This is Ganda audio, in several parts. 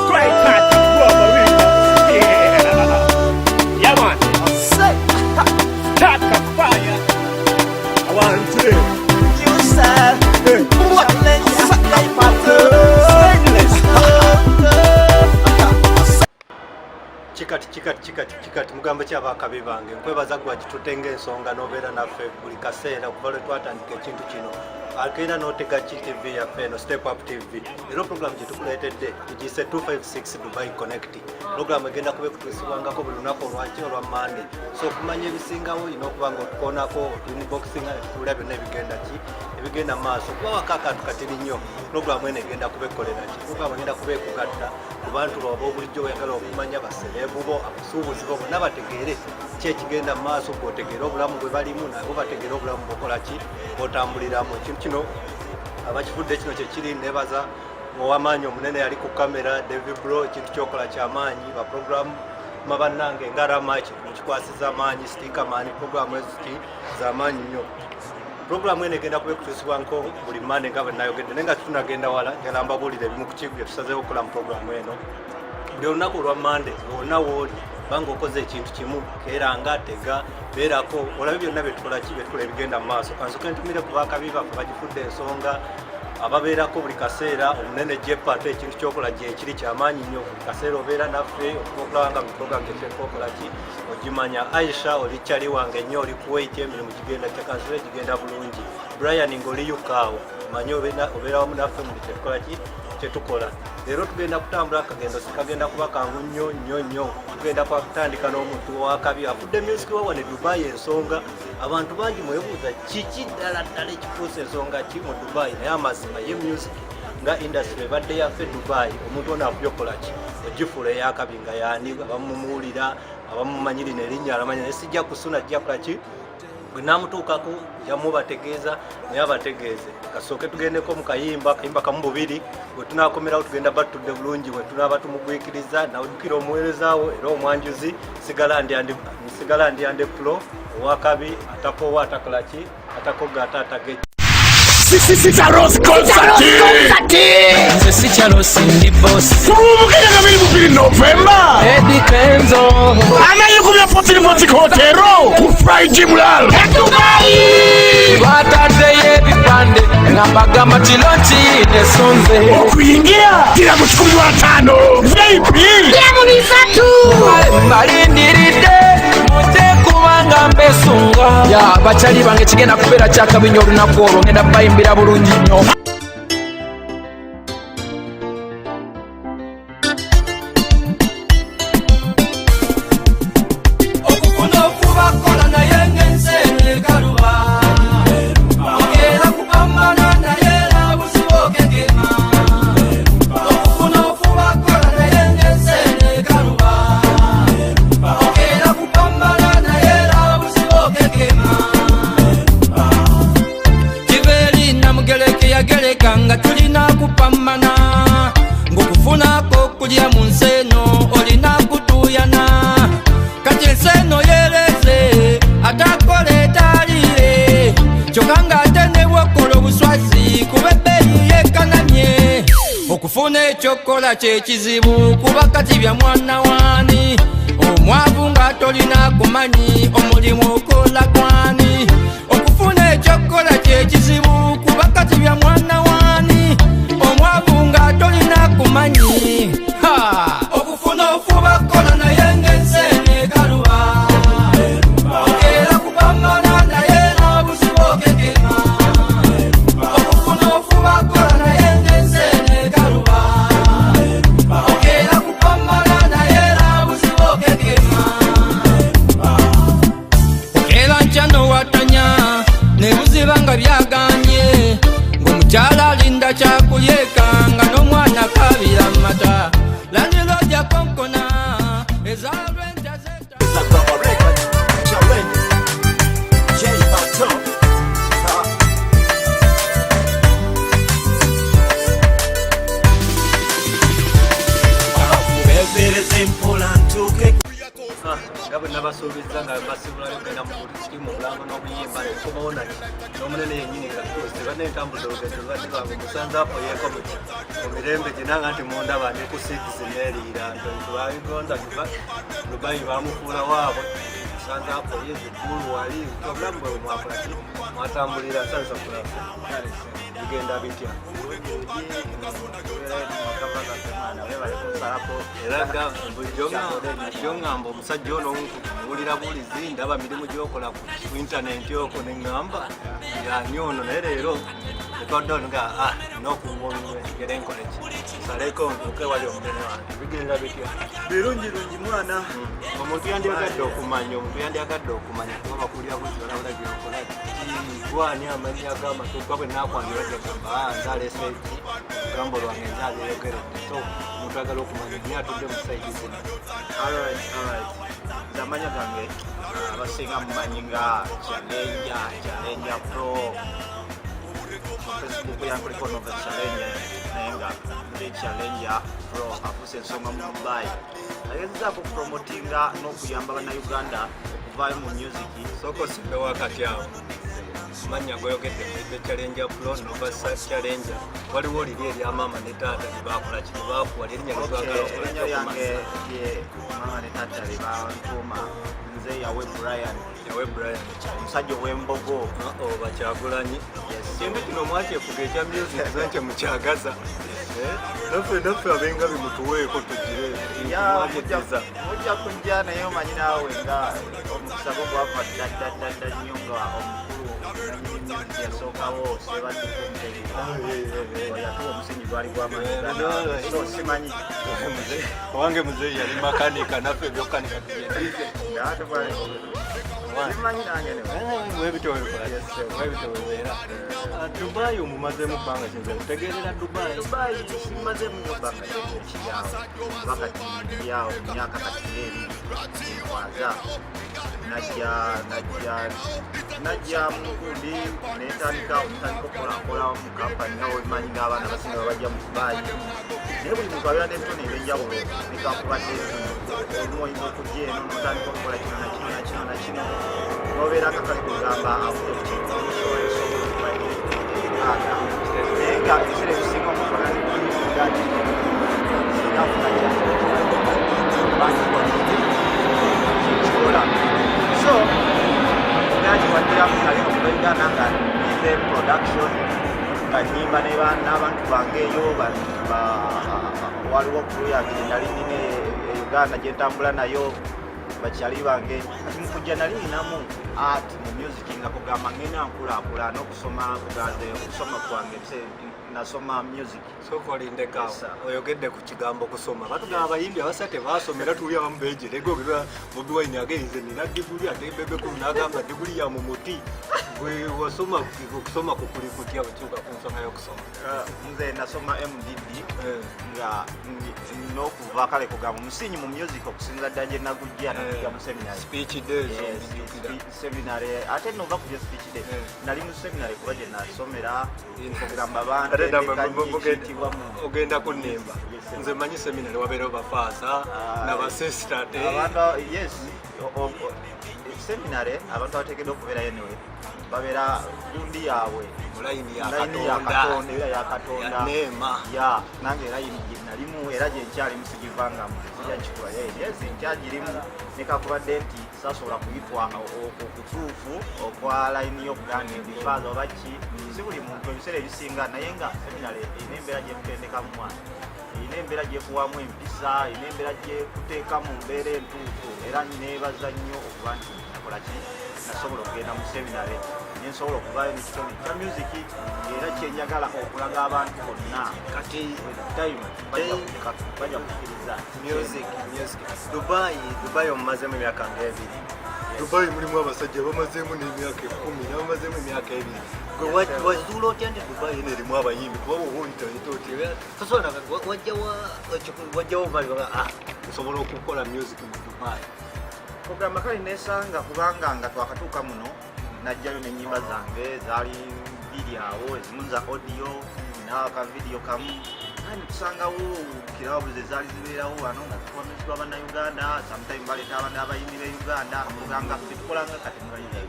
Straight cut, robbery. Yeah, man. Start a fire. I want to. You said, challenge life Chikati mugambo kyabakabi bange nkwebaza gwa kitutenga ensonga nobeera naffe buli kaseera kuva lwe twatandika ekintu kino akeera n'otega TV yaffe eno Step Up TV. Era programu gye tukuleetedde tugiyise 256 Dubai Connect. Programu egenda kuba ekutuusibwangako buli lunaku olwaki olwa Monday. So okumanya ebisingawo olina okuba nga otukoonako otuinboxing tuwulira byonna ebigenda maaso kuba waka akantu katiri nnyo. Programu eno egenda kuba ekkolera ki? Programu egenda kuba ekugatta ku bantu lwaba obulijjo oyagala okumanya baserebu bo abasuubuzi bo bonna bategeere ki ekigenda maaso bw'otegeera obulamu bwe balimu nabo bategeera obulamu bwokola ki bw'otambuliramu. Ekintu kino abakifudde kino kyekiri nebaza ow'amaanyi omunene yali ku kamera David Bro. Ekintu kyokola kyamaanyi baprogramu mabannange ngarama ekintu kikwasiza amaanyi Stickman. Programu eziti z'amaanyi nnyo. Programu eno egenda kuba ekutuusibwanko buli Monday nga bwe nayogedde naye nga tunagenda wala njala mbabuulire ebimu ku kigu bye tusazeewo okukola mu programu eno. Buli olunaku olwa Monday wonna wooli banga okoze ekintu kimu keeranga tega beerako olabe byonna byetukola ki byetukola ebigenda mu maaso. Kansoke ntumire ku bakabi baffe bagifudde ensonga ababeerako buli kaseera omunene Jepat. Ekintu kyokola gye ekiri kyamaanyi nnyo buli kaseera obeera naffe okulabanga mu programu gyetwekokola ki ogimanya. Aisha oli kyali wange nnyo oli Kuwait emirimu gigenda kyakansule gigenda bulungi. Brian ng'oli yukaawo manye obeera wamu naffe mu kyetukola ki kyetukola. Leero tugenda kutambula akagendo sikagenda kuba kangu nnyo. Tugenda kutandika n'omuntu owakabi afudde music wa wane Dubai. Ensonga abantu bangi mwebuuza kiki ddala ekifuusa ensonga ki mu Dubai naye amazima ye music nga industry ebadde yaffe Dubai omuntu ono afubye okukola ki ogifuula eyakabi nga yaani abamumuwulira abamumanyiri nerinnya alamanya naye sijja kusuna ajja kukola ki bwe naamutuukako yamubategeeza naye abategeeze. Kasooke tugendeko mu kayimba kamu bubiri bwe tunaakomerawo tugenda batudde bulungi bwe tunaaba tumugwikiriza nawujjukira omuweerezaawo era omwanjuzi Sigala Ndiande Pro owakabi atakoowa atakola ki atakoga atatage Charles Concert. Nze Charles ndi boss. Kumukira kabiri mu November. Eddie Kenzo. Anayikubya Potiri Hotero ku Friday Mulal. Dubai. Batadde y'ebipande ngambagamba kilonchi nesonze. Okuyingira kira mu 15 VIP. Kira mu bisatu. Malindiridde mute kubanga mbesunga. Ya bachali bange kigenda kubeera kyakabinyo olunaku olwo ngenda bayimbira bulungi nnyo. Nga tulina kupambana ng'okufunako kulya mu nseno olina kutuyana kati enseno yereze atakole talire kyokka ng'ate ne bwokola obuswazi kuba ebbeeyi yekanamye. Okufuna ekyokola kyekizibu kuba kati bya mwana waani omwavu nga tolina kumanyi omulimu okola gwani. Okufuna ekyokola kyekizibu kuba kati bya mwana waani omwavu nga tolina kumanyi. Okufuna ofuba kola naye ng'ensene kaluba okeera kupambana naye n'obuzibu okegema. Okufuna ofuba kola naye ng'ensene kaluba okeera kupambana naye n'obuzibu okegema. Okeera nkya n'owatanya ne buziba nga byaganye ng'omukyala alinda kyakulyeka nga n'omwana kabira mata laniro gya konkona ezalwenta zeta. nga bwe basuubiza nga basibula yogenda mu timu Bulango n'obuyimba netubaona n'omunene yennyini nga tuuze banentambula olugendo lwati lwange musanze apo yeeko mu mirembe ginanga nti mundaba ndi ku sids neeriira ntwabigonda Dubai bamufuula waabwe musanze apo yezikulu wali obulamu bwe mwakola ki mwatambulira nsanza kulafu bigenda bitya era bulijjo omusajja ono nkuwulira bulizi ndaba mirimu gyokola ku intaneti okwo neŋŋamba yani ono naye leero etwadde ono nga n'okuwumwe gere nkoleki saleko ntuuke wali omunene wange bigenda bitya birungi mwana omuntu yandyagadde okumanya kuba bakulira buzi balabula gyokola gwani amannya ag'amatuuka bwe naakwangira gagamba nzalese olugambo lwange nzaleyogeredde so omuntu agala okumanya naye atudde mu saidi zino amanya gange abasinga mumanyi nga Challenger Pro Facebook yankuliko nova Challenger naye nga ndi Challenger Pro afuse ensonga mu Dubai agezezaako okupromotinga n'okuyamba bannayuganda okuvaayo mu music soko simbe wakati awo manya goyogedde mu Challenger Pro nova Challenger waliwo liri eryamaama ne taata libakola kino baakuwa erinnya litwagala erinnya lyange ye maama ne taata libantuuma nze yawe Brian omusajja ow'embogo bakyagulanyi kintu kino mwakyefuga ekya music zanje mukyagaza naffe abenga bimutuweeko tugire mwagegeza mujja kujja naye omanyi naawe nga omukisa gwo gwava ddadda nnyo nga omukulu yasookawo sebatukumtegeyatuwa omusingi gwali gwamaanyi so simanyi owange muzeeyi yali makanika naffe ebyokanika simanyi nange webitowebeera Dubai omumazemu bbanga kinze mutegeerera Dubai simazemu nnyo bbanga kinekiyaawo bakati yawo myaka kati nkwaza najja mugundi netandika okukolakola mu kampani nawe manyi ng'abaana basinga babajja mu Dubai naye buli muntu abeera n'ebitone ebyenjawulo bikakubadde olumu oyinza okujja eno notandika okukola kino nakino nobeera kakali kugamba avude ku kintu naye nga ebiseera ebisinga omukola kikola so nakiwaddiramu nali okubaigana nga nyize production nga nyimba n'abantu bange eyo waliwo kuyagire nali nine Uganda gyentambula nayo bakyali bange ati mukujja nali ninamu art mu music nga kugamba ngenda nkulaakulana okusoma kugaze okusoma kwange nasoma music sokolindeka oyogedde ku kigambo kusoma batugamba abayimbi abasate baasomera tuli abamu bejerego Bobi Wine ageize nina diguli ate bebe ku nagamba diguli ya mu muti gwe wasoma okusoma kukuli kutya bakyuka ku nsonga y'okusoma nze nasoma MDD nga n'okuva kale kugamba omusinyi mu music okusinza ddala gye nagujja nakuja mu seminary speech days seminary ate nova kujja speech day nali mu seminary kuba gye nasomera okugamba abantu ogenda kunimba nze manyi seminary wabeerewo bafaasa n'abasestate yes seminary abantu abateekeddwa okubeerayo newe babeera gundi yaabwe mulayini yakatonda nange layini nalimu era gyenkyalimu sigivangamu sijakikula yes nkyagirimu nekakubadde nti sasobola kuyitwa okutuufu okwa layini y'okuganda ebifaaza oba ki si buli muntu ebiseera ebisinga naye nga seminary erina embeera gyekutendekamu mwana erina embeera gyekuwamu empisa erina embeera gyekuteeka mu mbeera entuufu era neebaza nnyo okuba nti nakola ki nasobola okugenda mu seminary nensobola okuvaayo nekitone kya music era kyenjagala okulaga abantu bonna kati time bajja kukkiriza music Dubai omumazemu emyaka ng'ebiri Dubai mulimu abasajja bamazeemu n'emyaka 10 n'abamazeemu emyaka 2 wazuula otya nti Dubai eno erimu abayimbi kuba wajjawo maliba nsobola okukola music mu Dubai kugamba kale nesanga kubanga nga twakatuuka muno najjayo n'ennyimba zange zaali biri awo ezimu za audio n'akavidiyo kamu kandi tusangawo kirabu zezaali zibeerawo wano nga tukwamizibwa bannayuganda sometimes baleeta abaana abayimbi b'Uganda muganga tukolanga kati mubayimbi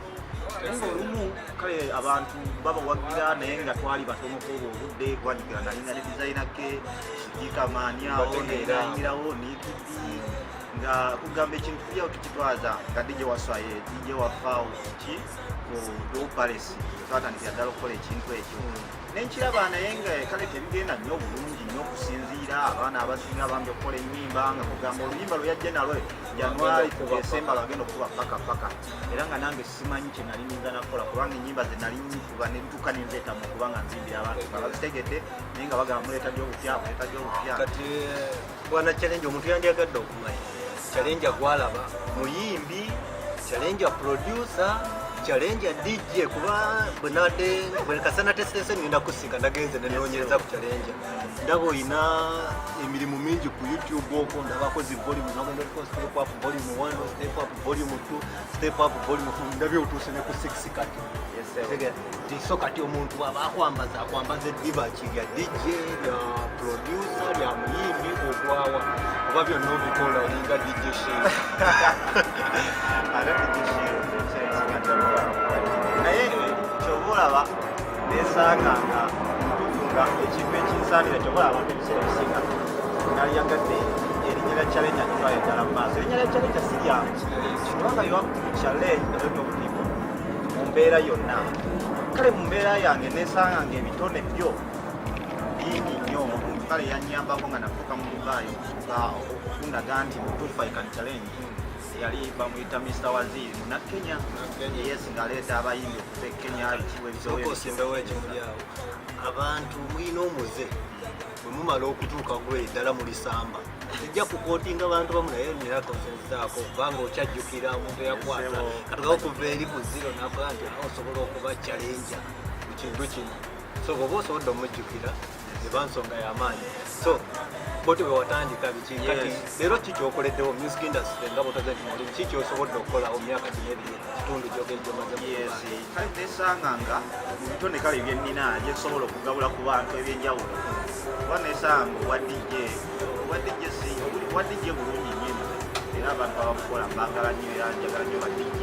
nga olumu kale abantu babawagira naye nga twali batonoko obwo obudde kwanjukira nalinga ne dizayina ke sigikamaniawo nerayingirawo nikidi nga kugamba ekintu tuyawo tukitwaza nga DJ Waswaye DJ Wafaawo ki ku Paris twatandikira ddala okukola ekintu ekyo nenkiraba naye nga kale tebigenda nnyo bulungi nnyo okusinziira abaana abasinga bambye okukola ennyimba nga kugamba oluyimba lwe yajja nalwe January ku Desemba bagenda okuba paka era nga nange simanyi kye nali ninza nakola kubanga ennyimba ze nali nyifuba ne ntuuka ninzeetamu kubanga nzimbira abantu babazitegedde naye nga bagamba muleeta gy'obupya kati bwana challenge omuntu yandyagadde okumanya challenge agwalaba muyimbi challenge producer challenge DJ kuba benade bwenkasana tesese ninda kusika ndagenze nenonyereza ku challenge ndabo ina emirimu mingi ku YouTube oko ndabakozi volume nabo ndiko step up volume 1 step up volume 2 step up volume 4 ndabyo utusene ku 6 kati yes tiso kati omuntu abakwambaza akwambaze diva kiri ya DJ ya producer ya muyimbi okwawa babyo no bikola olinga DJ Shee ara DJ Shee naye kyobolaba nesanganga tufunga ekintu ekinsaanira kyobolaba abantu ebiseera ebisinga naliyagadde erinnya lya challenge atutwala eddala mu maaso erinnya lya challenge siryangu kubanga biba challenge obutimu mu mbeera yonna kale mu mbeera yange nesanganga ebitone byo bingi nnyo omuntu kale yanyambako nga nafuuka mu Dubai okundaga nti mutuufu I can challenge yali bamuyita Mr. Waziri muna Kenya yes ngaleeta abayimbi okuva Kenya ekiwe bisoboyesimbewo ekimulyawo abantu mwina omuze bwe mumala okutuuka gwe ddala mulisamba ejja kukootinga abantu bamu naye nira konsensaako kubanga okyajjukira omuntu eyakwata katugawo okuva eri ku zero nakuga nti osobola okuba challenge ku kintu kino so bwoba osobodde omujjukira eba nsonga y'amaanyi so bote bwe watandika biki kati leero kikyokoleddewo music industry nga botoze nti muli kiki kyosobodde okukola omyaka gino ebiri kitundu kyogejomaze kale nesanganga mu bitone kale byennina gyesobola okugabula ku bantu ebyenjawulo kuba nesanga owa DJ bulungi nnyo era abantu abamukola mbagala nnyo era njagala nnyo ba DJ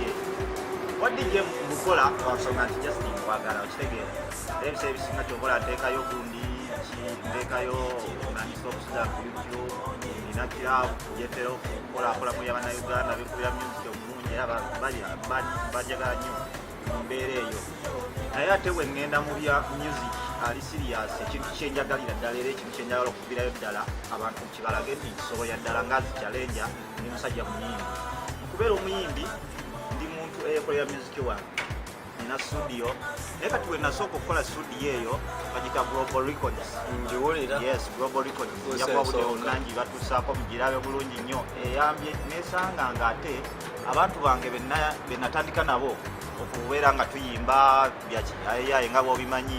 wa DJ mukola wansonga nti just nkwagala okitegeera ebisa ebisinga kyokola nteekayo gundi ndekayo nanisa okusiza ku YouTube nina kirabu yetera okukolamu y'abannayuganda bekubira music omulungi era bajagala nnyo mu mbeera eyo naye ate bwe ŋŋenda mu bya music ali serious ekintu kyenjagalira ddala era ekintu kyenjagala okubirayo ddala abantu kibalage nti nkisobola ddala ngazi challenge ndi musajja muyimbi okubeera omuyimbi ndi muntu eyekolera music wange nina studio naye kati we nasooka okukola studio eyo bagita Global Records njiwulira yes Global Records yakwabudde obunangi batusaako mugirabe bulungi nnyo eyambye nesanga nga ate abantu bange benatandika nabo okubeera nga tuyimba byakiyaye nga bwobimanyi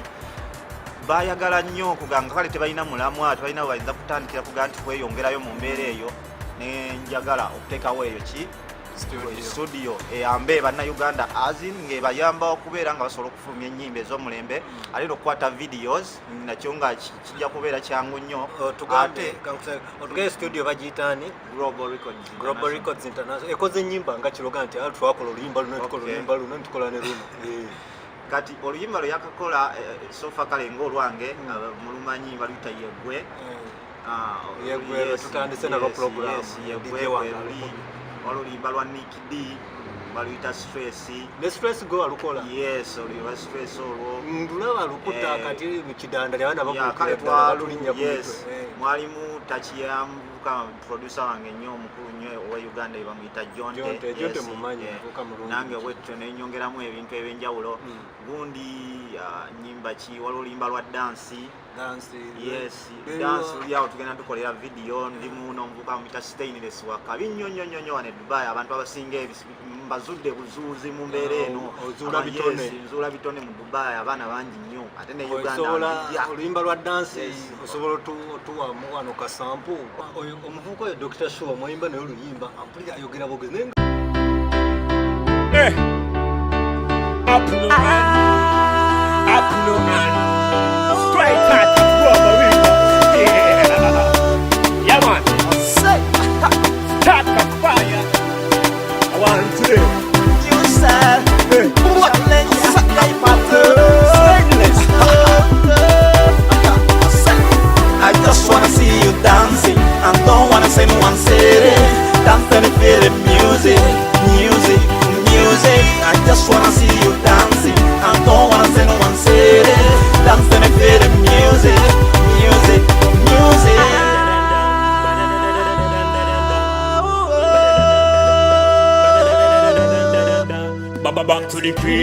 bayagala nnyo okuganga kale tebalina mulamwa tebalina bayinza kutandikira kugaa nti kweyongerayo mu mbeera eyo nenjagala okuteekawo eyo ki studio eyambe bannayuganda azin ngebayamba okubeera nga basobola okufulumya ennyimba ez'omulembe ate okukwata videos nakyo nga kijja kubeera kyangu nnyo otugaye studio bagiyitaani Global Records International ekoze ennyimba nga kiroga nti twakola oluyimba luno tukola oluyimba luno nitukola ne luno kati oluyimba lwe yakakola sofa kale ng'olwange mulumanyi baluyita yegwe tutandise nalwo program oluyimba lwa Nick D baluyita Stress ne Stress go alukola yes oluyimba Stress olwo ndulaba lukuta kati mu kidanda lyabana bakukira yes mwalimu tachiyambuka producer wange nnyo omukulu nnyo owa Uganda bamuyita Jonte mumanyi avuka mulungi nange bwetyo nenyongeramu ebintu ebyenjawulo gundi nyimba ki waliwo oluyimba lwa dance yes dance lyawo tugenda tukolera video ndimu n'omuvuka muyita Stainless wakabi nnyo wane Dubai abantu abasinga mbazudde buzuuzi mu mbeera eno nzuula bitone mu Dubai abaana bangi nnyo ate ne Uganda oluyimba lwa dance osobola tuwamu wano kasampu omuvuka oyo Dr. Show omuyimba naye oluyimba ampuli ayogera bogezi Up no man. Strike at Global Records. Yeah.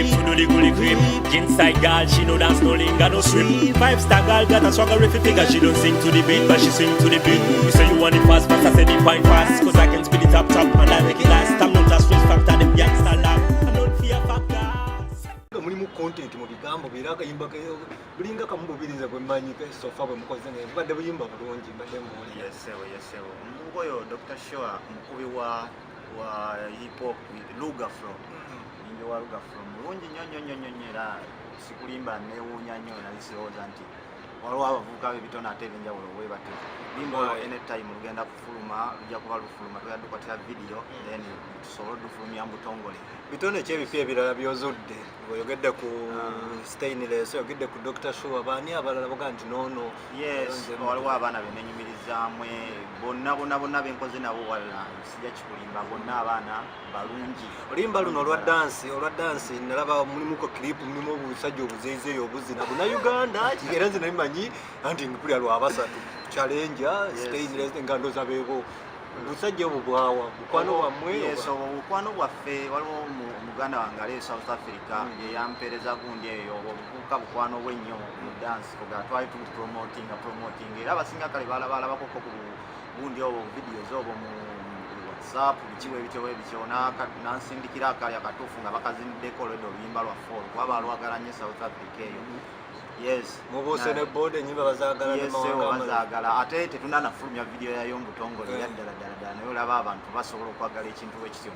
grip, to do the gully grip. Inside girl, she no dance, no linger, no swim. 5-star girl got a swagger if you figure. She don't sing to the beat, but she swing to the beat. You say you want it fast, I say the point fast. Cause I can speed it up top and I make it last. I'm not a stress factor, them youngster love. I'm not fear factor. Mulimu content mu bigambo biraga yimba bulinga kamububiriza gwe manyike sofa bwe mukoze ne badde buyimba bulungi badde muri. Yes. Oyo Dr. Shoa mukubi wa hip hop Luga From. Ninge wa Luga From. Bulungi nyonyonyonyera sikulimba newunya nnyo nalisiroza nti waliwo abavubuka bebitona ate ebyenjawulo bwe bate. Limbo anytime lugenda kufuluma lujja kuba lufuluma tuyadukwatira video then tusobola dufulumya mbutongole. Bitone kyebifi ebirala byozudde oyogedde ku Stainless oyogedde ku Dr. Shoa bani abalala boga nti nono. Yes, waliwo abaana benenyumirizamwe bonna benkoze nabo wala sijja kikulimba bonna abaana balungi. Olimba luno olwa dance nalaba mulimuko clip mulimu obusajja obuzeezeeyo obuzina buna Uganda era nze nabimanyi anti mpulira lwabasatu challenge Stainless engando zabeebo busajja obwo bwawa bukwano bwamwe. Yes, obukwano bwaffe waliwo Muganda wange ali South Africa yampereza gundi eyo obukuka bukwano bwennyo mu dance koga twali tu promoting era abasinga kale balabako ku gundi obwo videos obwo mu WhatsApp bikiwe bityo nansindikira akali akatuufu nga bakazindiddeko olwedde oluyimba lwa fall kwaba alwagala nnyo South Africa eyo. Yes, mubose ne board enyimba bazagala ne mawanga bazagala ate tetunanafulumya video yayo mbutongole yaddala naye olaba abantu basobola okwagala ekintu ekityo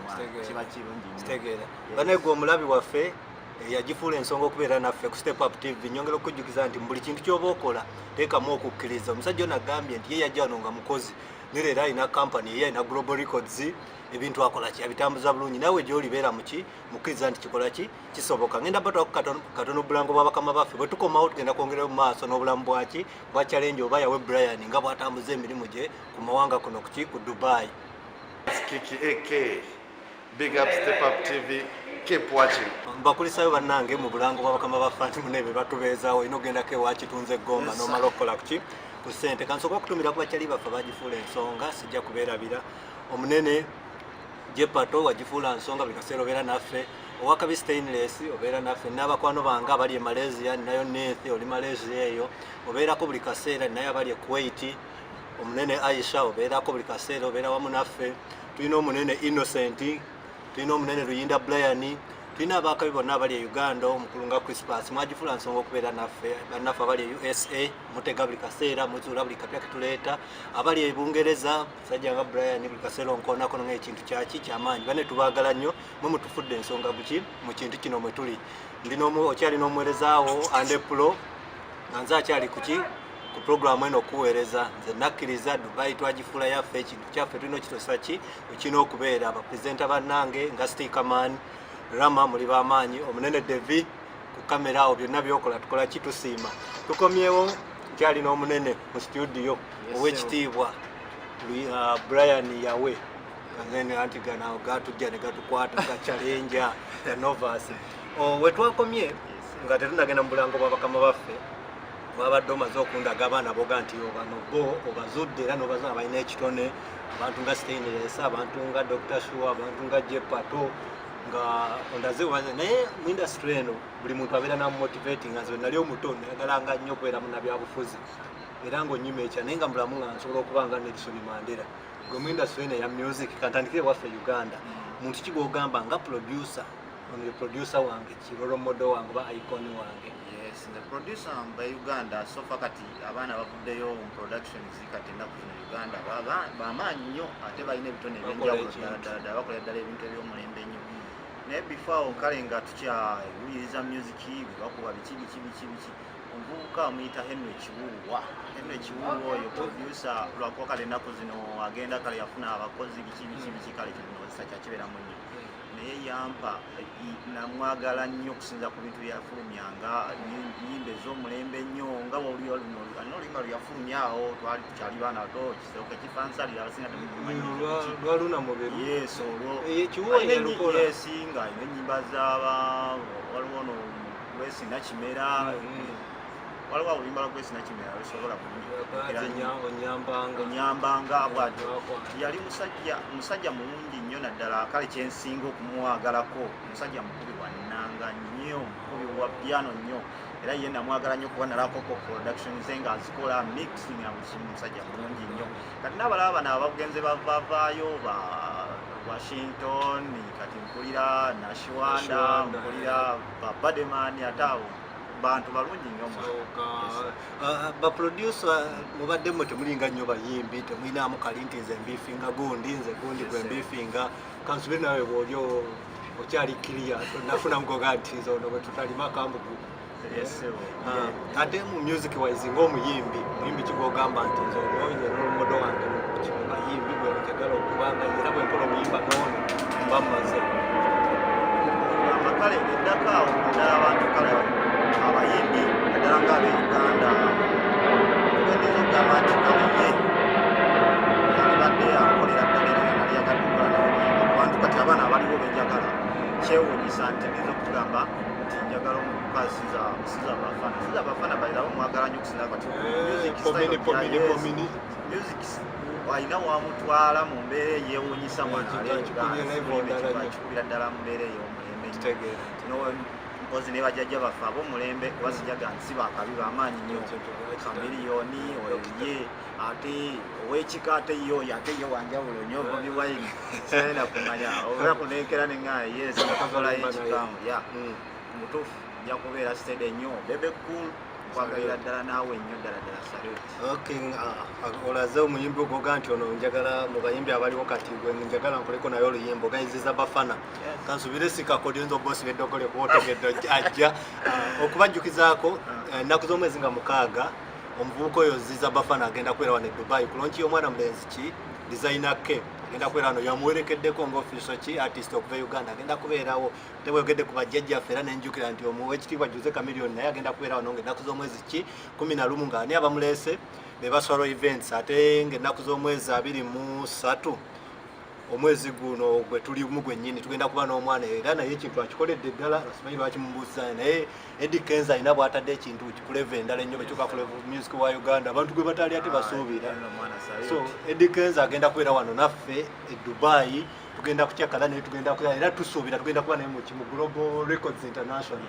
kiba kirungi kitegeera. Banego omulabi waffe yagifuula ensonga okubeera naffe ku Step Up TV nyongera okujjukiza nti buli kintu ky'oba okola teekamu okukkiriza. Omusajja ono agambye nti ye yajja wano nga mukozi nerera alina company ye alina Global Records ebintu akola ki abitambuza bulungi nawe gy'olibeera muki mukkiriza nti kikola ki kisoboka. Ngenda batwako katono bulango bwabakama baffe bwe tukomawo tugenda kwongera mu maaso n'obulamu bwaki bwa challenge oba yawe Brian nga bw'atambuza emirimu gye ku mawanga kuno ku Dubai. Kiki AK, big up Step Up TV, keep watching. Mbakulisayo bannange mu bulango bwabakama baffe munebe batubeezaawo ino ogendako ewakitunze gomba n'omala okukola kuki ku ssente. Kansoka okutumira ku bakyali baffe bagifuula ensonga sijja kubeerabira omunene Jepato wagifuula nsonga bikaseera obeera naffe owakabi Stainless obeera naffe n'abakwano bange abali e Malaysia nayo Nethi oli Malaysia eyo obeerako buli kaseera naye abali e Kuwait omunene Aisha obeerako buli kaseera obeera wamu naffe. Tulina omunene Innocent tulina omunene Luyinda Brian tulina abakabi bonna abali e Uganda omukulunga Crispus mwagifuula nsonga okubeera naffe bannaffe abali e USA mutega buli kaseera muzuula buli kapya ketuleeta abali e Bungereza sajja nga Brian buli kaseera onkoonako ng'ekintu kyaki kyamaanyi bane tubaagala nnyo mwe mutufudde ensonga buki mu kintu kino mwe tuli. Okyali n'omuweerezaawo Ande Pro nga nze akyali kuki ku programu eno okuweereza nze nakkiriza Dubai twagifuula yaffe ekintu kyaffe tulina okitosa ki ekina okubeera abapresenta bannange nga Stikaman Rama muli bamaanyi omunene Devi ku kamera awo byonna byokola tukola ki tusiima. Tukomyewo kyali n'omunene mu studio ow'ekitiibwa Brian yawe anti gana gatujja ne gatukwata ga challenge ya Novas we twakomye nga tetunagenda mu bulango bwabakama baffe wabadde omaze okundaga abaana boga nti obano bo obazudde era n'obazana balina ekitone abantu nga Stainless abantu nga Dr. Shoa abantu nga Jepato nga ondaze ubaze naye mu industry eno buli muntu abeera namumotivating nga nze nali omuto nayagalanga nnyo okubeera munnabyabufuzi era ng'onyuma ekya naye nga mulamu nga nsobola okuba nga Nelson Mandela gwe mu industry eno eya music kantandikire waffe Uganda muntu ki gw'ogamba nga producer ono ye producer wange kirolo modo wange oba icon wange. Yes, the producer by Uganda so fakati abaana bavuddeyo mu productions kati ennaku zino Uganda bamaanyi nnyo ate balina ebitone ebyenjawulo ddala bakola ddala ebintu eby'omulembe nnyo naye before kale nga tukyawuliriza music bakuba biki omuvubuka amuyita Henry Kiwuwa oyo producer lwakuba kale ennaku zino agenda kale yafuna abakozi biki kale kinosa kyakibeeramu nnyo naye yampa namwagala nnyo okusinza ku bintu byafulumyanga nyimba ez'omulembe nnyo nga bwoli olulima luyafulumyawo twali tukyali baana bato kisooka kifansalira abasinga lwaluna mubiri yes olwo yes nga n'ennyimba waliwo no Grace Nakimera waliwo oluyimba lwa Grace Nakimera lusobola onyambanga bwatyo yali musajja mulungi nnyo naddala kale kyensinga okumwagalako musajja mukubi wannanga namwaganga nnyo mukubi wa piano nnyo era ye namwagala nnyo kuba nalako productions nga azikola mixing na musajja mulungi nnyo kati n'abalaba bano abagenze bavaayo ba Washington kati mpulira Nashwanda mpulira Bademani ataawo bantu balungi nnyo baproducer mubadde mwe temulinga nnyo bayimbi temulinamu kali nti nze mbifinga gundi nze gundi gwe mbifinga kansubire nawe bwolyo okyali kiriya nafuna mugoga nti zono bwe tutalima kambugu ate mu music wise ng'omuyimbi muyimbi kigogamba nti nze ononye n'olumodo wange bayimbi bwe njagala okubanga era bwe nkola omuyimba noono mba mmaze kale eddaka awo ddala abantu kale abayimbi naddala ng'abeuganda tugendeeza okugamba nti kamenye alibadde akolera ddala era nali yagadde okukola n'obuyimba kubantu kati abaana abaliwo benjagala kyewuunyisa nti neza okugamba nti njagala omukazi siza abafana bayirawo mwagala nnyo okusinga kati music alina wamutwala mu mbeera eyewuunyisa mwanakikubira ddala mu mbeera ey'omulembe mpozi ne bajjajja baffe ab'omulembe basijaga nsi bakabi bamaanyi nnyo kamiliyoni oye ate owekika ate yoyo ate ye wanjawulo nnyo bobi wine sirenda kumanya oba kuneekera neŋŋaye yes nakakolayo ekikamu ya mutuufu nja kubeera stede nnyo bebe cool kwagalira ddala naawe nnyo ddala salute olaze omuyimbi ogoga nti ono njagala mu bayimbi abaliwo kati gwe njagala nkoleko naye oluyimba oganyiziza bafana kansubire sikakodinza obosi beddogole kuba otegedde ajja okubajjukizaako ennaku z'omwezi nga 6 omuvubuka oyo ziza bafana agenda kubeera wano e Dubai kulonki y'omwana mulenzi ki designer ke agenda kubeera wano yamuwerekeddeko ng'offiso ki artist okuva Uganda agenda kubeerawo tebwegedde ku bajjajjaffe era nenjukira nti omuwekitiibwa Jose Chameleone naye agenda kubeera wano ng'ennaku z'omwezi ki 11 nga ani abamuleese be baswalo events ate ng'ennaku z'omwezi 23 omwezi guno gwe tulimu gwennyini tugenda kuba n'omwana era naye ekintu akikoledde ddala asimanyi lwakimubuuza naye Eddie Kenzo alina bw'atadde ekintu kikuleva endala ennyo bekyuka kuleva music wa Uganda abantu gwe batali ate basuubira so Eddie Kenzo agenda kubeera wano naffe e Dubai tugenda kukyakala naye tugenda kubeera era tusuubira tugenda kuba naye mu Global Records International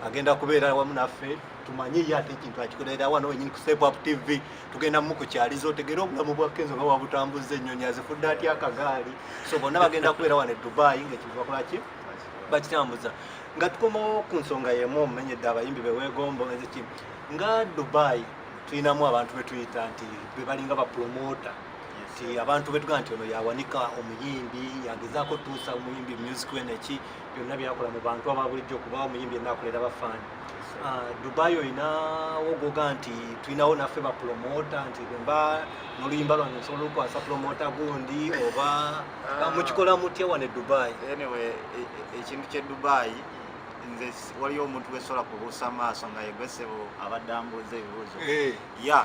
agenda kubeera wamu naffe tumanyi ye ate ekintu akikolera wano wenyini ku Step Up TV tugenda mu kukyaliza otegere obulamu bwa Kenzo nga wabutambuza ennyonyi azifudde atya akagaali so bonna bagenda kubeera wano e Dubai ng'ekintu bakolaki bakitambuza nga tukomawo ku nsonga y'emu omumenyedde abayimbi beweegombo eziki nga Dubai tulinamu abantu betuyita nti be balinga bapromota nti abantu betuga nti ono yawanika omuyimbi yagezaako tuusa omuyimbi music weneki byonna byakola mu bantu ababulijjo kuba omuyimbi yenna akolera bafaani Dubai olina wogoga nti tulinawo naffe bapromota nti bemba n'oluyimba lwange nsobola okukwasa promota gundi oba mukikola mutya wane Dubai anyway ekintu kye Dubai nze waliyo omuntu gwesobola kubuusa maaso nga yegwesebo abadde ambuuza ebibuuzo ya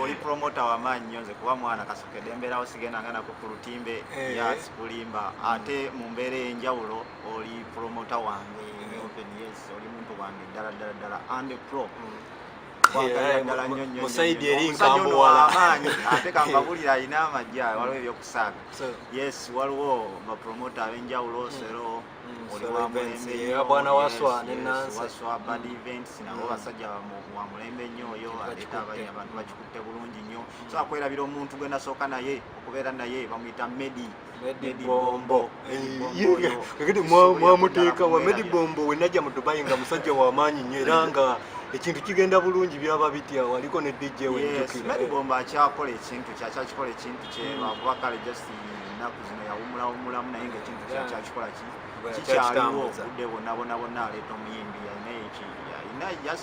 oli promota wamaanyi nnyo nze kuba mwana kasokedde embeerawo sigendanga nako ku lutimbe ya sikulimba ate mu mbeera ey'enjawulo oli promota wange open yes oli muntu wange ddala and pro musaidi eri nkambuwala ate kambabulira alina amajja waliwo ebyokusaaga yes waliwo bapromota ab'enjawulo sero oli wamulembe bwana waswa bad events nabo basajja wa mulembe nnyo oyo aleeta abantu bakikutte bulungi nnyo so akwerabira omuntu gwe nasooka naye okubeera naye bamuyita Medi Bombo mwamuteeka wa Medi Bombo wenajja mu Dubai nga musajja w'amaanyi nnyo era nga ekintu kigenda bulungi byaba bitya waliko ne DJ wenjukira Medi Bombo akyakola ekintu kyakikola ekintu kye lwakuba kale just ennaku zino yawumulamu naye ng'ekintu kyakikola kikyaliwo budde bonna aleeta omuyimbi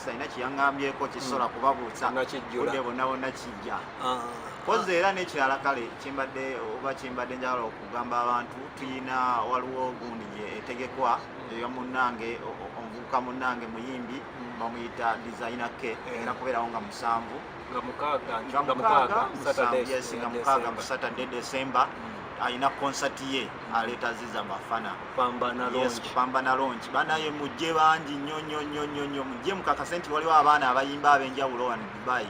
alina kyeyaŋŋambyeko kisobola kubabuusa budde bonna kijja koze era n'ekirala kale kimbadde njagala okugamba abantu tuyina waliwo gundi gye etegekwa eyomunnange omuvubuka munnange muyimbi bamuyita designer ke era kubeerawo nga 7 nga 6 mu Saturday December alina concert ye aleeta ziza bafana Pambana Launch banaye mujje bangi nnyo mujje mukakase nti waliwo abaana abayimba ab'enjawulo wano Dubai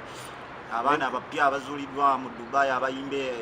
abaana abapya abazuuliddwa mu Dubai abayimbe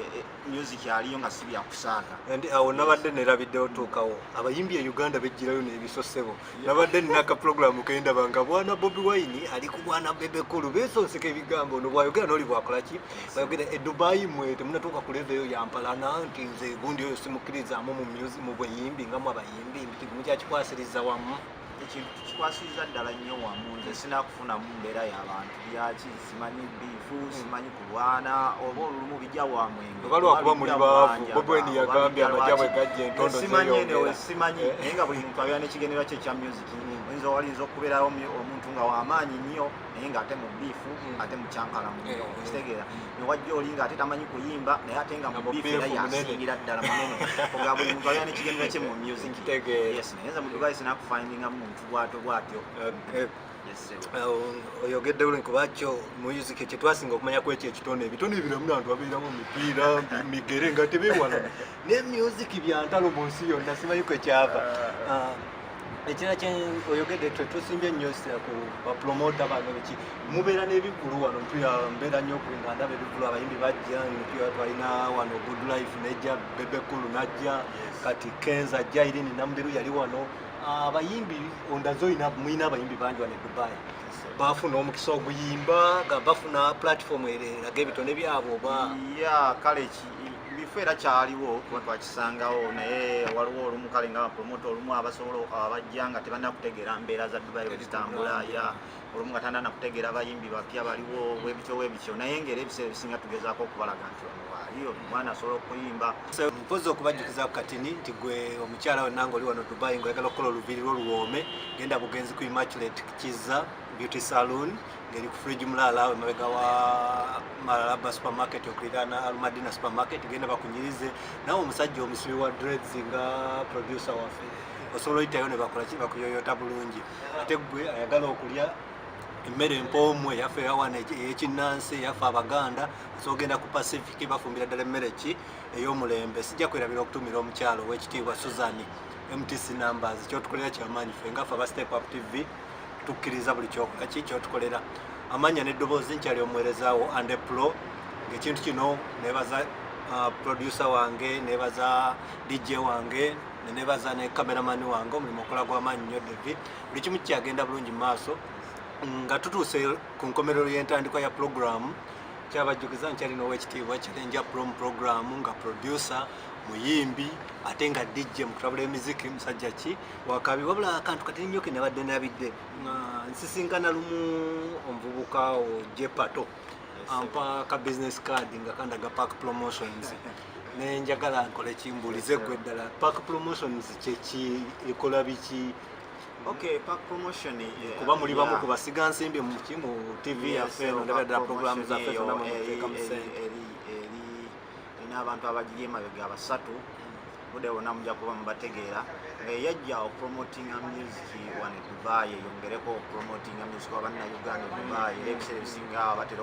music aliyo nga si byakusaaga. Awo nabadde nerabidde otuukawo abayimbi e Uganda bejjirayo n'ebisosebo nabadde naka programu kenda banga bwana Bobi Wine ali ku bwana Bebe Cool besonseka ebigambo no bwayogera n'oli bwakola ki bayogera e Dubai mwe temunatuuka ku level eyo yampalana nti nze gundi oyo simukkirizamu mu music mu buyimbi nga mu abayimbi nti mukyakikwasiriza wamu ekintu kikwasiriza ddala nnyo wamu nze sinakufuna mu mbeera y'abantu byaki simanyi biifu simanyi kulwana oba olumu bijja wa mwenge oba lwakuba muli baavu Bobi Wine yagambye amajja bwe gajja entondo zeyongera simanyi naye nga buli muntu abeera n'ekigendera kye ekya music oyinza walinza okubeerawo omuntu nga w'amaanyi nnyo naye ng'ate mu biifu ate mu kyankalamu nnyo kitegeera newajja oli ng'ate tamanyi kuyimba naye ate nga mu biifu era yasingira ddala munene nga buli muntu abeera n'ekigendera kye mu music yes naye nze mu Dubai sinakufindinga muntu bwatyo oyogedde bulungi kubakyo music kyetwasinga okumanya ku ekyo ekitone ebitone ebiramu n'abantu babeeramu mipiira migere nga tebeewala ne music byantalo mu nsi yonna simanyi kwe kyava ekira kye oyogedde tusimbye nnyo ku bapromota bano biki mubeera n'ebigulu wano mbeera nnyo kulinga ndaba ebigulu abayimbi bajja twalina wano Good Life nejja Bebe Cool najja kati Kenza ajja Irene Nambiru yali wano abayimbi ondazo mwina abayimbi bangi wano e Dubai bafuna omukisa oguyimba nga bafuna platform eraga ebitone byabwe oba kale bifo era kyaliwo kuba twakisangawo naye waliwo olumu kale nga bapromota olumu abasobola abajja nga tebannakutegeera mbeera za Dubai wezitambula olumu nga tannanakutegeera abayimbi bapya baliwo webityo naye ngera ebiseera ebisinga tugezaako okubalaga nti waliyo omwana asobola okuyimba mpozi okubajjukiza ku katini nti gwe omukyala wennanga oli wano Dubai ngaoyagala okukola olubiri lw'oluwoome genda bugenzi ku Immaculate Kiza Beauty Saloon ngeri ku fridge mulala emabega wa Malaba supermarket okuliraana Almadina supermarket genda bakunyirize nawe omusajja omusibi wa dreads nga producer waffe osobola oyitayo ne bakola ki bakuyoyota bulungi ate gwe ayagala okulya emmere empoomu eyaffe eyawana ey'ekinnansi eyaffe Abaganda sogenda ku Pacific bafumbira ddala emmere ki ey'omulembe sijja kwerabira okutumira omukyalo ow'ekitiibwa Susan MTC numbers kyotukolera kyamaanyi ffe ngaffe aba Step Up TV tukkiriza buli kyokola ki kyotukolera amanya n'eddoboozi nkyali omuweerezaawo Ande Pro ng'ekintu kino nebaza producer wange nebaza DJ wange nebaza ne cameraman wange omulimu okola gw'amaanyi nnyo David buli kimu kyagenda bulungi mu maaso nga tutuuse ku nkomerero y'entandikwa ya programu kyabajjukiza nkyali n'owekitiibwa Challenge program nga producer muyimbi ate nga DJ mukutambula emiziki musajja ki wakabi wabula akantu kati nnyo ke nabadde nabidde nsisinkana lumu omuvubuka Jepato ampa ka business card nga kandaga Park Promotions nenjagala nkole kimbulize gwe ddala Park Promotions kyeki ekola biki Okay, Park Promotion kuba muli bamu ku basiga nsimbi mu TV yaffe ndabira ddala programu zaffe zonna mu muteeka mu ssente ina abantu abagiri emabega abasatu budde wonna mujja kuba mubategeera yajja okupromotinga music wane Dubai yongereko okupromotinga music w'abanna Uganda Dubai era ebiseera ebisinga abatera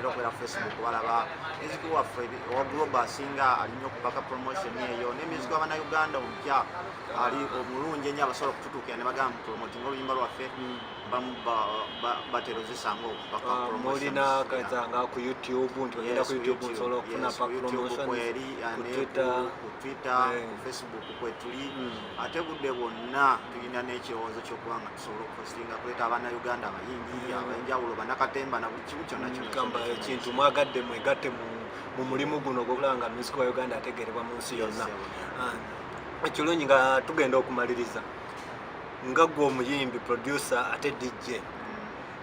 okubeera Facebook balaba music waffe owa global asinga alinnyo okupaka promotion eyo ne music w'abanna Uganda omupya ali omulungi ennyo abasobola okututuukira ne bagamba promoting oluyimba lwaffe bamu batera ozisanga okupaka mulina kazanga ku YouTube nti ogenda ku YouTube osobola okufuna Park Promotion ku Twitter ku Facebook kwetuli ate budde bwonna tulina n'ekirowoozo ky'okuba nga tusobola okupostinga kuleeta abaana Uganda abayimbi ab'enjawulo bannakatemba na buli kimu kyonna kamba ekintu mwagadde mwegatte mu mulimu guno gw'okulaba nga music wa Uganda ategeerebwa mu nsi yonna ekirungi nga tugenda okumaliriza nga gwe omuyimbi producer ate DJ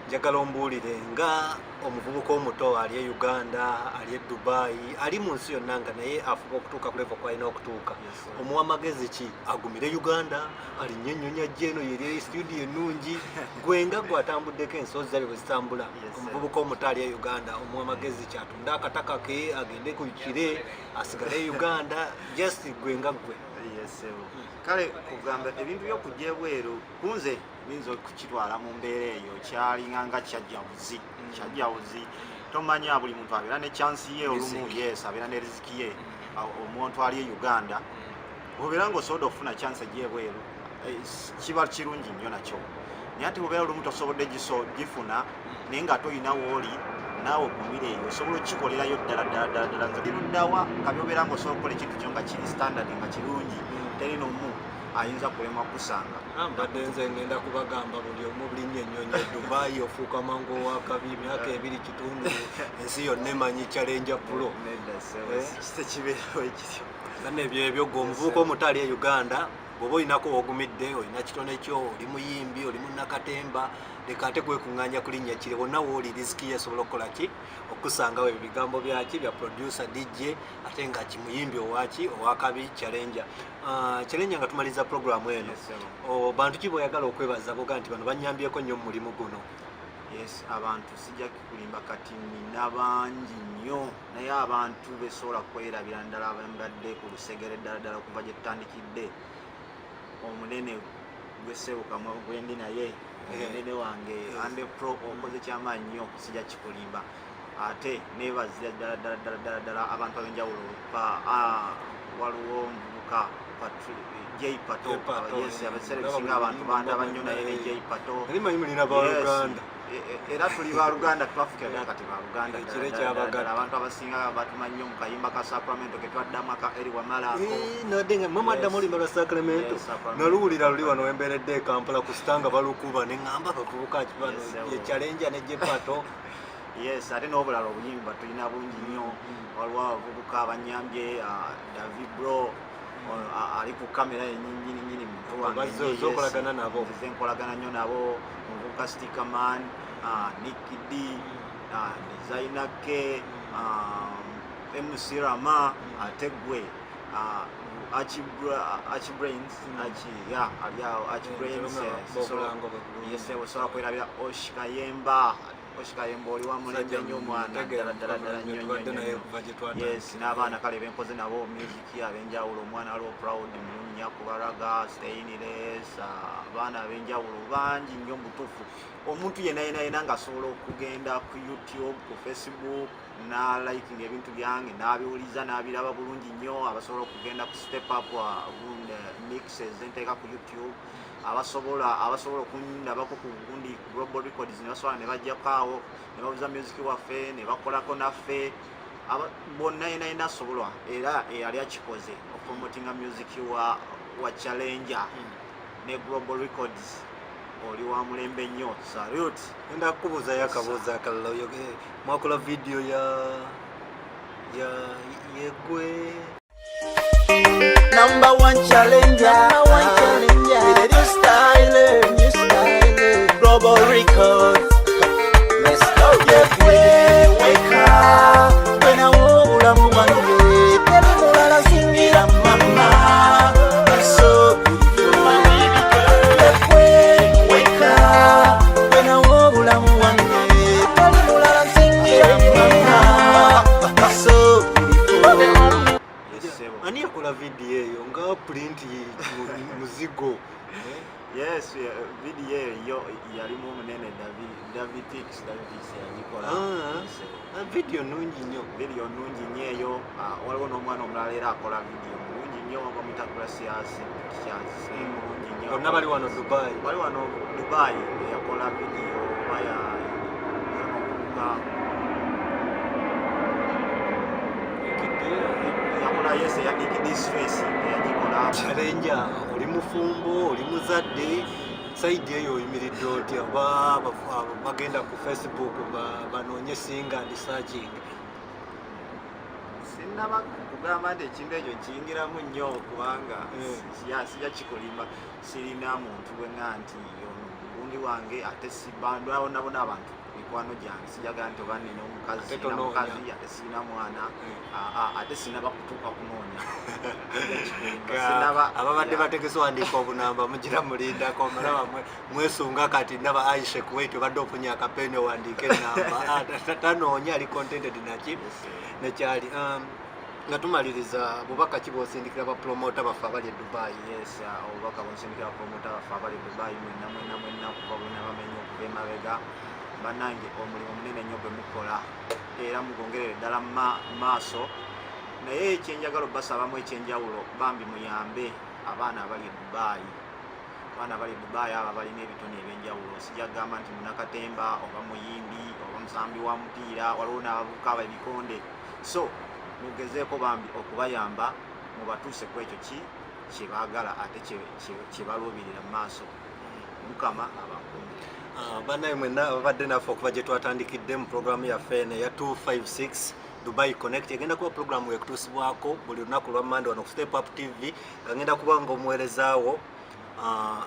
njagala ombuulire nga omuvubuka omuto ali e Uganda ali e Dubai ali mu nsi yonna nga naye afuba okutuuka ku level kwalina okutuuka omuwa magezi ki agumire Uganda alinnya ennyonyi ajjeeno yeri studio ennungi gwe nga gwe atambuddeko ensozi zabe bwe zitambula omuvubuka omuto ali e Uganda omuwa magezi ki atunda akataka ke agende ku kire asigale e Uganda just gwe nga gwe kale kugamba ebintu by'okujja ebweru kunze binza okukitwala mu mbeera eyo kyalinga nga kyajjawuzi tomanya buli muntu abeera ne chance ye olumu yes abeera ne riziki ye omuntu ali e Uganda obeera ng'osobodde okufuna chance ejja ebweru kiba kirungi nnyo nakyo naye ate obeera olumu tosobodde gifuna naye nga toyina wooli naawe ogumire eyo osobola okikolerayo ddala nze biruddawa kabyobeera nga osobola okukola ekintu kyo nga kiri standard nga kirungi teri n'omu ayinza kulema kusanga. Mbadde nze ngenda kubagamba buli omu bulinnya ennyonyi Dubai ofuuka mangu owakabi emyaka 2.5 ensi yonna emanyi Challenger Pro. Kibeerawo ekityo. Kandi ebyo g'omuvubuka omutali e Uganda bw'oba olinako w'ogumidde olina kitone kyo oli muyimbi oli munnakatemba leka ate kwekuŋŋaanya kulinnya kire wonna wooli risiki esobola okukola ki okusangawo ebyo bigambo byaki bya producer DJ ate nga kimuyimbi owakabi Challenger. Challenger nga tumaliza programu eno bantu ki boyagala okwebaza boga nti bano bannyambyeko nnyo mu mulimu guno? Yes, abantu sijja kukulimba kati nina bangi nnyo naye abantu besobola kwerabira ndala abambadde ku lusegere ddala okuva gye tutandikidde omunene gwesebukamu gwendi naye omunene wange ande pro okoze kyamaanyi nnyo sijja kikulimba ate neebazira ddala abantu ab'enjawulo waliwo omuvubuka J Pato, yes, abaseera ebisinga abantu bandaba nnyo naye ne J Pato era tuli ba Luganda twafukira ddala kati ba Luganda abantu abasinga batumanyi nnyo mu kayimba ka Sacramento ke twaddamu aka eri Wamalaako nadde nga mwamaddamu oluyimba lwa Sacramento naluwulira luli wano wembeeredde e Kampala ku sitanga balukuba ne ŋŋamba abavubuka kibano ye Challenger ne J Pato. Yes, ate n'obulala obuyimba tulina bungi nnyo waliwo abavubuka abanyambye David Bro ali ku kamera ennyini muntu wange zokolagana nabo nkolagana nnyo nabo omuvubuka Stickerman Nicky D Designer K MC Rama ate gwe Archie-Brains yes osobola kwerabira Oshikayemba oli wamulembe nnyo omwana ddala nnyo yes n'abaana kale benkoze nabo music ab'enjawulo omwana waliwo Proud Mulumya Kubaraga Stainless abaana ab'enjawulo bangi nnyo mutuufu omuntu yenna ng'asobola okugenda ku YouTube ku Facebook n'aliking ebintu byange n'abiwuliza n'abiraba bulungi nnyo abasobola okugenda ku Step Up mixes enteeka ku YouTube abasobola okundabako ku gundi Global Records ne basobola ne bajjakaawo ne babuza music waffe ne bakolako naffe bonna yenna asobola era eyali akikoze okupromotinga music wa Challenger ne Global Records oli wa mulembe nnyo salute. Enda kubuuzayo akabuuzo akalala mwakola video yegwe Number one challenger, with a new style, Global Records. Let's go, wake up. When I walk along one way, baby, I sing it, mama. So beautiful, my baby girl. Wake up. When I walk along one way, baby, I sing it, mama. So beautiful. Ani yakola video eyo nga print muzigo? Yes, video eyo yalimu omunene David Tix yagikola. Video nungi nnyo eyo waliwo n'omwana omulala era akola video mulungi nnyo bamuyita Gracious mulungi nnyo. Bonna bali wano Dubai yakola video yes Nicky D Stress yagikola. Challenger oli mufumbo oli muzadde side eyo oyimiridde otya bagenda ku Facebook banoonye singa and searching? Sinnaba kugamba nti ekintu ekyo nkiyingiramu nnyo kubanga sijja kikulimba sirina muntu gwenga nti gundi wange ate sibandwawo nabo n'abantu mikwano gyange sijagala nti oba nina omukazi ate sirina mwana ate sinaba kutuuka kunoonya ababadde bategese wandiika obunamba mugira mulindako malaba mwesunga kati naba Aisha Kuwait obadde ofunya akapeeni owandiika enamba tanoonya ali contented naki nekyali nga tumaliriza bubaka ki bw'osindikira bapromota baffe abali e Dubai? Yes, obubaka bw'osindikira bapromota baffe abali e Dubai mwenna kuva bwena bamenye okuva emabega bannange omulimu munene nnyo gwe mukola era mugongerere ddala maaso naye ekyenjagala obbasaabamu ekyenjawulo bambi muyambe abaana abali e Dubai abaana bali Dubai aba balina ebitone ebyenjawulo sijja kugamba nti munakatemba oba muyimbi oba musambi wa mupiira waliwo n'abavubuka ababikonde so mugezeeko bambi okubayamba mubatuuse ku ekyo kyebaagala ate kyebaluubirira mu maaso mukama abakuumi. Bannaye mwenna ababadde naffe okuva gye twatandikidde mu programu yaffe eno eya 256 Dubai Connect egenda kuba programu ekutuusibwako buli lunaku lwa Monday wano ku Step Up TV nga ngenda kuba nga omuweerezaawo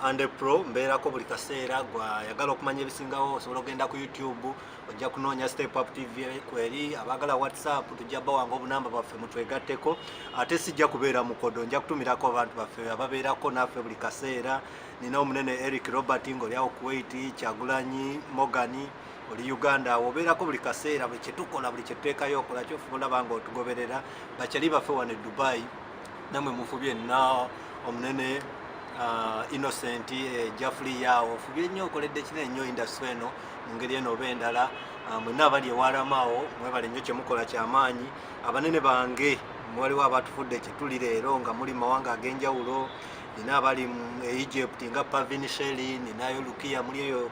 Ande Pro mbeerako buli kaseera gwayagala okumanya ebisingawo osobola okugenda ku YouTube ojja kunoonya Step Up TV kweri abaagala WhatsApp tujja bawanga obunamba bwaffe mutwegatteko ate sijja kubeera mukodo nja kutumirako abantu baffe ababeerako naffe buli kaseera nina omunene Eric Robert ng'oli awo Kuwait Kyagulanyi Mogani oli Uganda obeerako buli kaseera buli kyetukola buli kyetuteekayo okola kyofuba olaba nga otugoberera bakyali baffe wano e Dubai namwe mufubye nina omunene Innocent Jeffrey yawo fubye nnyo okoledde kinene nnyo industry eno mu ngeri eno oba endala mwenna abali ewalamaawo mwebale nnyo kyemukola kyamaanyi abanene bange waliwo abatufudde kyetuli leero nga muli mawanga ag'enjawulo nina abali mu Egypt nga Pavin Sheli ninayo Lukia muli eyo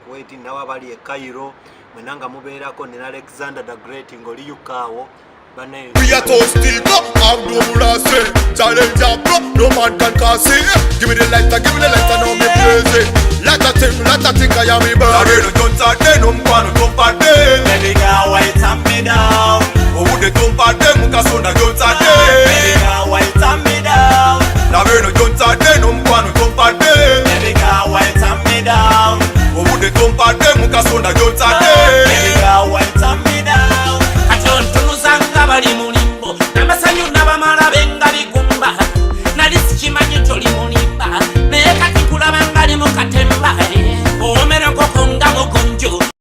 Kuwait nawo abali e Cairo mwenna nga mubeerako nina Alexander the Great ng'oli yukaawo. We are toasty, I'm no mercy. Challenge up, no man can cause it. Give me the lighter, now me crazy. Let a thing, I am me bird. I really don't start then, don't part then. Baby girl, why turn me down? Oh, would they don't part them, because on the don't start then. Baby girl, why turn me down? I really don't start then, don't part then. Baby girl, why turn me down? Oh, would they don't part them, because on the don't start then.